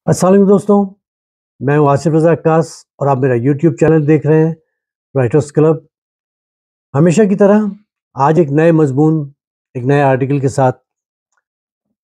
السلام علیکم دوستوں، میں ہوں آصف رضا عکاس اور آپ میرا یوٹیوب چینل دیکھ رہے ہیں رائٹرز کلب۔ ہمیشہ کی طرح آج ایک نئے مضمون، ایک نئے آرٹیکل کے ساتھ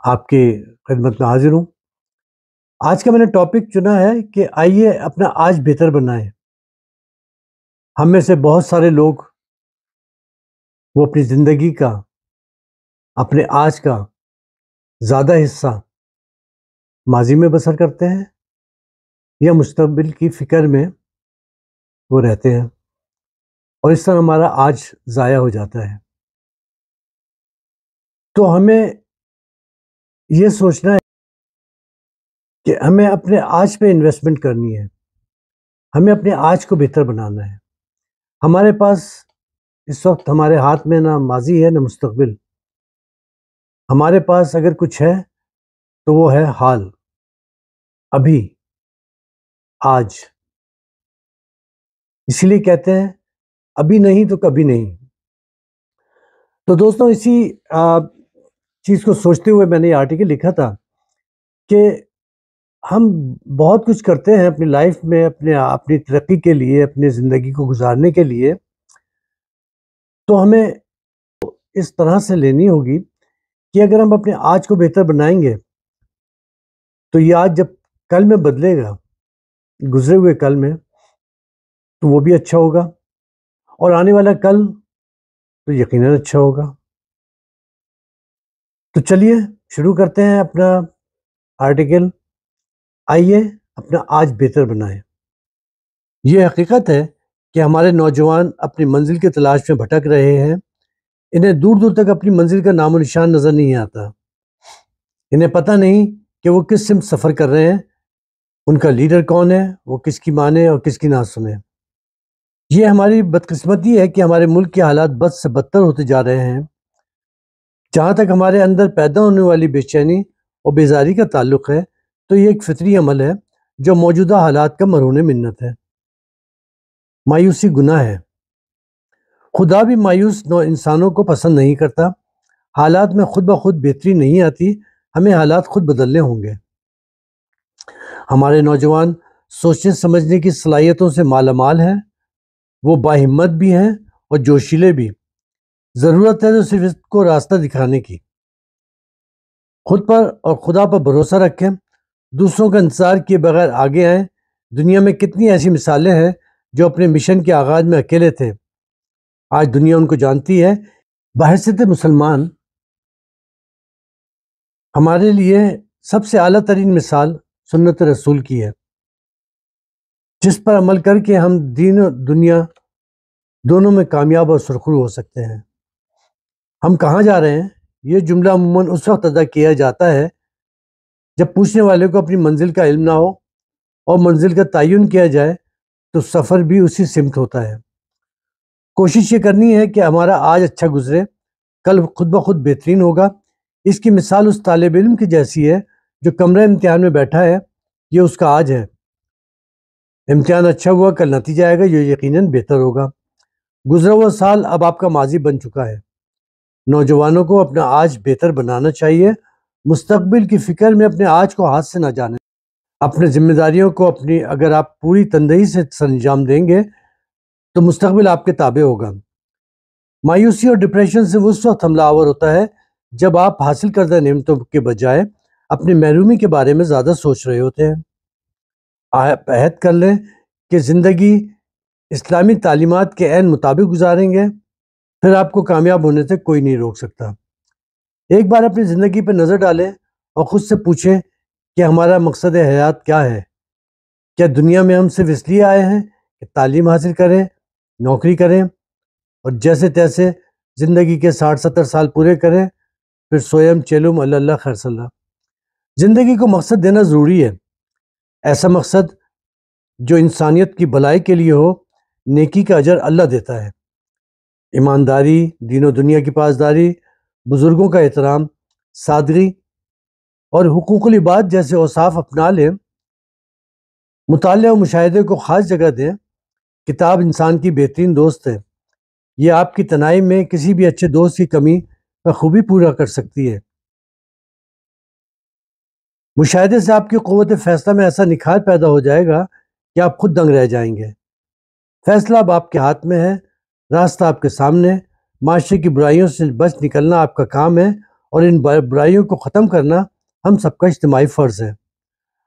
آپ کی خدمت میں حاضر ہوں۔ آج کا میں نے ٹاپک چنا ہے کہ آئیے اپنا آج بہتر بنائیں۔ ہم میں سے بہت سارے لوگ وہ اپنی زندگی کا، اپنے آج کا زیادہ حصہ ماضی میں بسر کرتے ہیں یا مستقبل کی فکر میں وہ رہتے ہیں، اور اس طرح ہمارا آج ضائع ہو جاتا ہے۔ تو ہمیں یہ سوچنا ہے کہ ہمیں اپنے آج پہ انویسٹمنٹ کرنی ہے، ہمیں اپنے آج کو بہتر بنانا ہے۔ ہمارے پاس اس وقت ہمارے ہاتھ میں نہ ماضی ہے نہ مستقبل، ہمارے پاس اگر کچھ ہے تو وہ ہے حال، ابھی، آج۔ اسی لیے کہتے ہیں ابھی نہیں تو کبھی نہیں۔ تو دوستوں، اسی چیز کو سوچتے ہوئے میں نے یہ آرٹیکل لکھا تھا کہ ہم بہت کچھ کرتے ہیں اپنی لائف میں، اپنی ترقی کے لیے، اپنی زندگی کو گزارنے کے لیے، تو ہمیں اس طرح سے لینی ہوگی کہ اگر ہم اپنے آج کو بہتر بنائیں گے تو یہ آج جب کل میں بدلے گا، گزرے ہوئے کل میں، تو وہ بھی اچھا ہوگا، اور آنے والا کل تو یقیناً اچھا ہوگا۔ تو چلیے شروع کرتے ہیں اپنا آرٹیکل، آئیے اپنا آج بہتر بنائیں۔ یہ حقیقت ہے کہ ہمارے نوجوان اپنی منزل کی تلاش میں بھٹک رہے ہیں۔ انہیں دور دور تک اپنی منزل کا نام و نشان نظر نہیں آتا۔ انہیں پتہ نہیں کہ وہ کس سمت سفر کر رہے ہیں، ان کا لیڈر کون ہے، وہ کس کی مانے اور کس کی نہ سنے۔ یہ ہماری بدقسمتی ہے کہ ہمارے ملک کے حالات بد سے بدتر ہوتے جا رہے ہیں۔ جہاں تک ہمارے اندر پیدا ہونے والی بے چینی اور بیزاری کا تعلق ہے تو یہ ایک فطری عمل ہے جو موجودہ حالات کا مرہون منت ہے۔ مایوسی گناہ ہے۔ خدا بھی مایوس نو انسانوں کو پسند نہیں کرتا۔ حالات میں خود بخود بہتری نہیں آتی، ہمیں حالات خود بدلنے ہوں گے۔ ہمارے نوجوان سوچنے سمجھنے کی صلاحیتوں سے مالا مال ہیں، وہ باہمت بھی ہیں اور جوشیلے بھی۔ ضرورت ہے تو صرف اس کو راستہ دکھانے کی۔ خود پر اور خدا پر بھروسہ رکھیں، دوسروں کا انتظار کیے بغیر آگے آئیں۔ دنیا میں کتنی ایسی مثالیں ہیں جو اپنے مشن کے آغاز میں اکیلے تھے، آج دنیا ان کو جانتی ہے۔ بحیثیت مسلمان ہمارے لیے سب سے اعلیٰ ترین مثال سنت رسول کی ہے، جس پر عمل کر کے ہم دین و دنیا دونوں میں کامیاب اور سرخرو ہو سکتے ہیں۔ ہم کہاں جا رہے ہیں؟ یہ جملہ عموماً اس وقت ادا کیا جاتا ہے جب پوچھنے والے کو اپنی منزل کا علم نہ ہو اور منزل کا تعین کیا جائے تو سفر بھی اسی سمت ہوتا ہے۔ کوشش یہ کرنی ہے کہ ہمارا آج اچھا گزرے، کل خود بخود بہترین ہوگا۔ اس کی مثال اس طالب علم کی جیسی ہے جو کمرہ امتحان میں بیٹھا ہے، یہ اس کا آج ہے۔ امتحان اچھا ہوا، کل نتیجہ آئے گا، یہ یقیناً بہتر ہوگا۔ گزرا ہوا سال اب آپ کا ماضی بن چکا ہے۔ نوجوانوں کو اپنا آج بہتر بنانا چاہیے، مستقبل کی فکر میں اپنے آج کو ہاتھ سے نہ جانے۔ اپنے ذمہ داریوں کو اگر آپ پوری تندہی سے سر انجام دیں گے تو مستقبل آپ کے تابع ہوگا۔ مایوسی اور ڈپریشن سے اس وقت حملہ آور ہوتا ہے جب آپ حاصل کردہ نعمتوں کے بجائے اپنی محرومی کے بارے میں زیادہ سوچ رہے ہوتے ہیں۔ آپ عہد کر لیں کہ زندگی اسلامی تعلیمات کے عین مطابق گزاریں گے، پھر آپ کو کامیاب ہونے سے کوئی نہیں روک سکتا۔ ایک بار اپنی زندگی پر نظر ڈالیں اور خود سے پوچھیں کہ ہمارا مقصد حیات کیا ہے؟ کیا دنیا میں ہم صرف اس لیے آئے ہیں کہ تعلیم حاصل کریں، نوکری کریں اور جیسے تیسے زندگی کے 60-70 سال پورے کریں، پھر سویم چیلم اللہ خیر صلی اللہ؟ زندگی کو مقصد دینا ضروری ہے، ایسا مقصد جو انسانیت کی بھلائی کے لیے ہو۔ نیکی کا اجر اللہ دیتا ہے۔ ایمانداری، دین و دنیا کی پاسداری، بزرگوں کا احترام، سادگی اور حقوق العباد جیسے اوصاف اپنا لیں۔ مطالعہ و مشاہدے کو خاص جگہ دیں۔ کتاب انسان کی بہترین دوست ہے، یہ آپ کی تنہائی میں کسی بھی اچھے دوست کی کمی بخوبی پورا کر سکتی ہے۔ مشاہدے سے آپ کی قوت فیصلہ میں ایسا نکھار پیدا ہو جائے گا کہ آپ خود دنگ رہ جائیں گے۔ فیصلہ اب آپ کے ہاتھ میں ہے، راستہ آپ کے سامنے، معاشرے کی برائیوں سے بچ نکلنا آپ کا کام ہے، اور ان برائیوں کو ختم کرنا ہم سب کا اجتماعی فرض ہے۔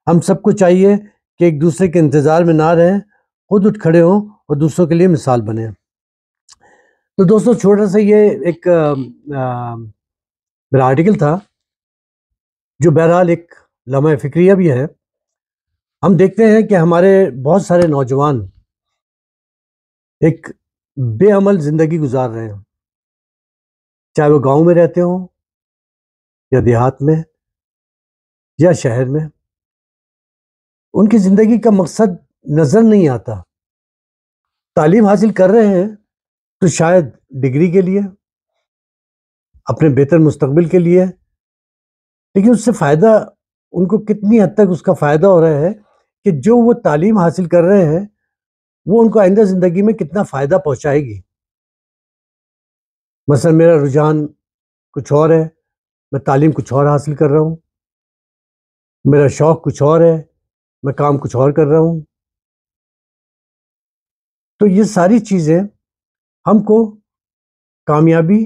ہم سب کو چاہیے کہ ایک دوسرے کے انتظار میں نہ رہیں، خود اٹھ کھڑے ہوں اور دوسروں کے لیے مثال بنیں۔ تو دوستو، چھوٹا سا یہ ایک میرا آرٹیکل تھا جو بہرحال ایک لمحہ فکریہ بھی ہے۔ ہم دیکھتے ہیں کہ ہمارے بہت سارے نوجوان ایک بے عمل زندگی گزار رہے ہیں، چاہے وہ گاؤں میں رہتے ہوں یا دیہات میں یا شہر میں۔ ان کی زندگی کا مقصد نظر نہیں آتا۔ تعلیم حاصل کر رہے ہیں تو شاید ڈگری کے لیے، اپنے بہتر مستقبل کے لیے، لیکن اس سے فائدہ ان کو کتنی حد تک اس کا فائدہ ہو رہا ہے کہ جو وہ تعلیم حاصل کر رہے ہیں وہ ان کو آئندہ زندگی میں کتنا فائدہ پہنچائے گی۔ مثلا میرا رجحان کچھ اور ہے، میں تعلیم کچھ اور حاصل کر رہا ہوں، میرا شوق کچھ اور ہے، میں کام کچھ اور کر رہا ہوں۔ تو یہ ساری چیزیں ہم کو کامیابی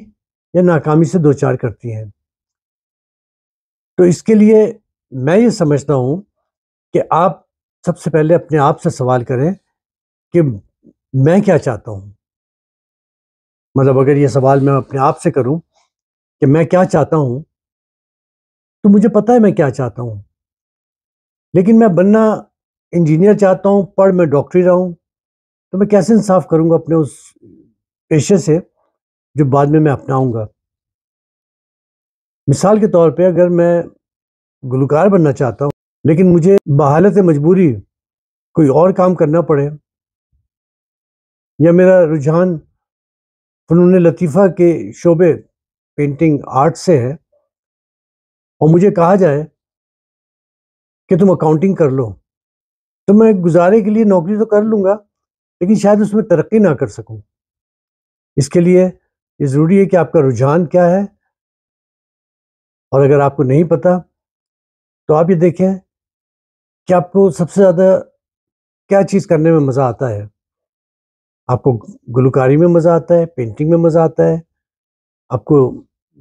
یا ناکامی سے دوچار کرتی ہیں۔ تو اس کے لیے میں یہ سمجھتا ہوں کہ آپ سب سے پہلے اپنے آپ سے سوال کریں کہ میں کیا چاہتا ہوں۔ مطلب اگر یہ سوال میں اپنے آپ سے کروں کہ میں کیا چاہتا ہوں، تو مجھے پتہ ہے میں کیا چاہتا ہوں، لیکن میں بننا انجینئر چاہتا ہوں، پڑھ میں ڈاکٹری رہا ہوں، تو میں کیسے انصاف کروں گا اپنے اس پیشے سے جو بعد میں اپناؤں گا۔ مثال کے طور پہ اگر میں گلوکار بننا چاہتا ہوں لیکن مجھے بحالت مجبوری کوئی اور کام کرنا پڑے، یا میرا رجحان فنون لطیفہ کے شعبے پینٹنگ آرٹ سے ہے اور مجھے کہا جائے کہ تم اکاؤنٹنگ کر لو، تو میں گزارے کے لیے نوکری تو کر لوں گا لیکن شاید اس میں ترقی نہ کر سکوں۔ اس کے لیے یہ ضروری ہے کہ آپ کا رجحان کیا ہے، اور اگر آپ کو نہیں پتا تو آپ یہ دیکھیں کہ آپ کو سب سے زیادہ کیا چیز کرنے میں مزہ آتا ہے۔ آپ کو گلوکاری میں مزہ آتا ہے، پینٹنگ میں مزہ آتا ہے، آپ کو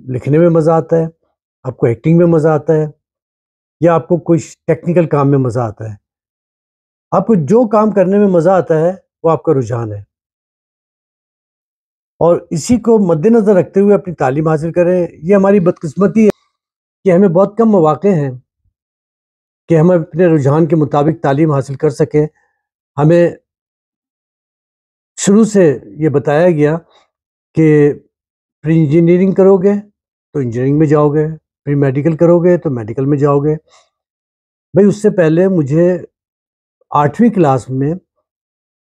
لکھنے میں مزہ آتا ہے، آپ کو ایکٹنگ میں مزہ آتا ہے، یا آپ کو کوئی ٹیکنیکل کام میں مزہ آتا ہے۔ آپ کو جو کام کرنے میں مزہ آتا ہے وہ آپ کا رجحان ہے، اور اسی کو مد نظر رکھتے ہوئے اپنی تعلیم حاصل کریں۔ یہ ہماری بدقسمتی ہے کہ ہمیں بہت کم مواقع ہیں کہ ہم اپنے رجحان کے مطابق تعلیم حاصل کر سکیں۔ ہمیں شروع سے یہ بتایا گیا کہ پری انجینئرنگ کرو گے تو انجینئرنگ میں جاؤ گے، پری میڈیکل کرو گے تو میڈیکل میں جاؤ گے۔ بھائی اس سے پہلے مجھے 8ویں کلاس میں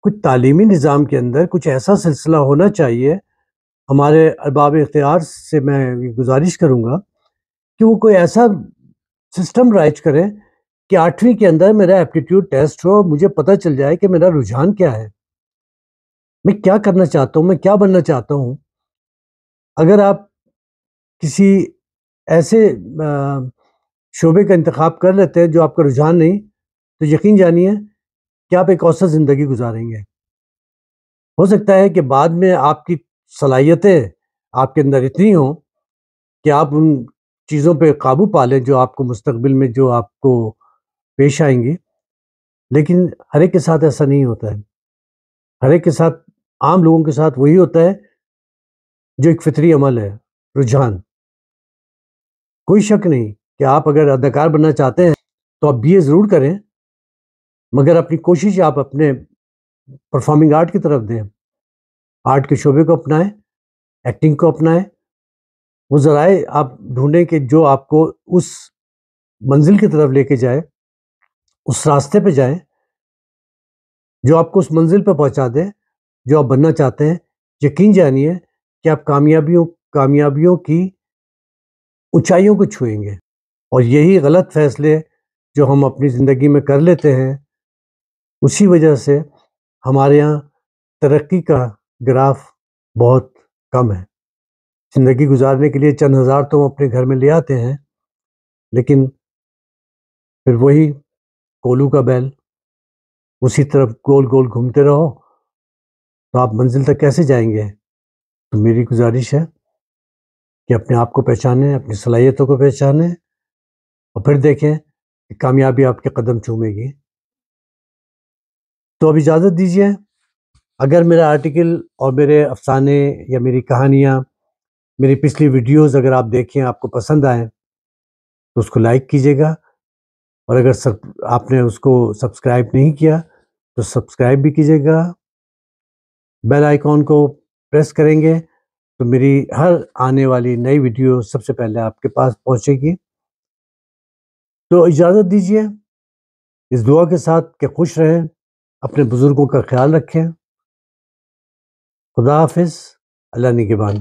کچھ تعلیمی نظام کے اندر کچھ ایسا سلسلہ ہونا چاہیے۔ ہمارے ارباب اختیار سے میں یہ گزارش کروں گا کہ وہ کوئی ایسا سسٹم رائج کریں کہ 8ویں کے اندر میرا ایپٹیٹیوڈ ٹیسٹ ہو، مجھے پتہ چل جائے کہ میرا رجحان کیا ہے، میں کیا کرنا چاہتا ہوں، میں کیا بننا چاہتا ہوں۔ اگر آپ کسی ایسے شعبے کا انتخاب کر لیتے ہیں جو آپ کا رجحان نہیں، تو یقین جانیے کہ آپ ایک اوسط زندگی گزاریں گے۔ ہو سکتا ہے کہ بعد میں آپ کی صلاحیتیں آپ کے اندر اتنی ہوں کہ آپ ان چیزوں پہ قابو پا لیں جو آپ کو مستقبل میں جو آپ کو پیش آئیں گی، لیکن ہر ایک کے ساتھ ایسا نہیں ہوتا ہے۔ ہر ایک کے ساتھ، عام لوگوں کے ساتھ وہی ہوتا ہے جو ایک فطری عمل ہے، رجحان۔ کوئی شک نہیں کہ آپ اگر اداکار بننا چاہتے ہیں تو آپ BA ضرور کریں، مگر اپنی کوشش آپ اپنے پرفارمنگ آرٹ کی طرف دیں، آرٹ کے شعبے کو اپنائیں، ایکٹنگ کو اپنائیں۔ وہ ذرائع آپ ڈھونڈیں کہ جو آپ کو اس منزل کی طرف لے کے جائے، اس راستے پہ جائیں جو آپ کو اس منزل پہ پہنچا دے جو آپ بننا چاہتے ہیں۔ یقین جانیے کہ آپ کامیابیوں کی اونچائیوں کو چھوئیں گے، اور یہی غلط فیصلے جو ہم اپنی زندگی میں کر لیتے ہیں، اسی وجہ سے ہمارے یہاں ترقی کا گراف بہت کم ہے۔ زندگی گزارنے کے لیے چند ہزار تو ہم اپنے گھر میں لے آتے ہیں، لیکن پھر وہی کولو کا بیل، اسی طرف گول گول گھومتے رہو تو آپ منزل تک کیسے جائیں گے؟ تو میری گزارش ہے کہ اپنے آپ کو پہچانیں، اپنی صلاحیتوں کو پہچانیں، اور پھر دیکھیں کہ کامیابی آپ کے قدم چومے گی۔ تو اب اجازت دیجیے، اگر میرا آرٹیکل اور میرے افسانے یا میری کہانیاں، میری پچھلی ویڈیوز اگر آپ دیکھیں، آپ کو پسند آئیں تو اس کو لائک کیجیے گا، اور اگر آپ نے اس کو سبسکرائب نہیں کیا تو سبسکرائب بھی کیجیے گا۔ بیل آئیکن کو پریس کریں گے تو میری ہر آنے والی نئی ویڈیو سب سے پہلے آپ کے پاس پہنچے گی۔ تو اجازت دیجیے اس دعا کے ساتھ کہ خوش رہیں، اپنے بزرگوں کا خیال رکھیں۔ خدا حافظ، اللہ نگہبان۔